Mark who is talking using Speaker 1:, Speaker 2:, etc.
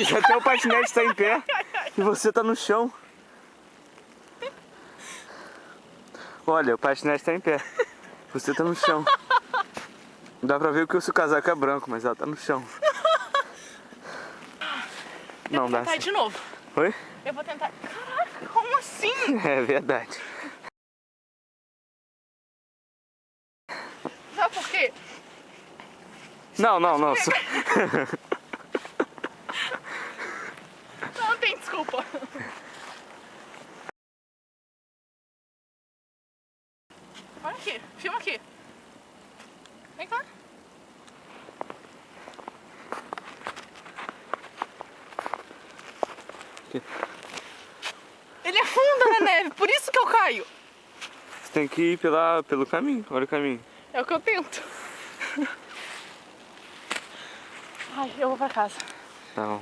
Speaker 1: Thaís, até o patinete está em pé e você tá no chão. Olha, o patinete está em pé. Você tá no chão. Dá pra ver que o seu casaco é branco, mas ela tá no chão.
Speaker 2: Eu vou tentar de novo.
Speaker 1: Oi?
Speaker 2: Eu vou tentar. Caraca, como assim?
Speaker 1: É verdade.
Speaker 2: Sabe por quê?
Speaker 1: Não.
Speaker 2: Não tem desculpa. Olha aqui, filma aqui. Vem cá. Ele afunda na neve, por isso que eu caio.
Speaker 1: Você tem que ir pelo caminho, olha o caminho.
Speaker 2: É o que eu tento. Ai, eu vou pra casa.
Speaker 1: Não.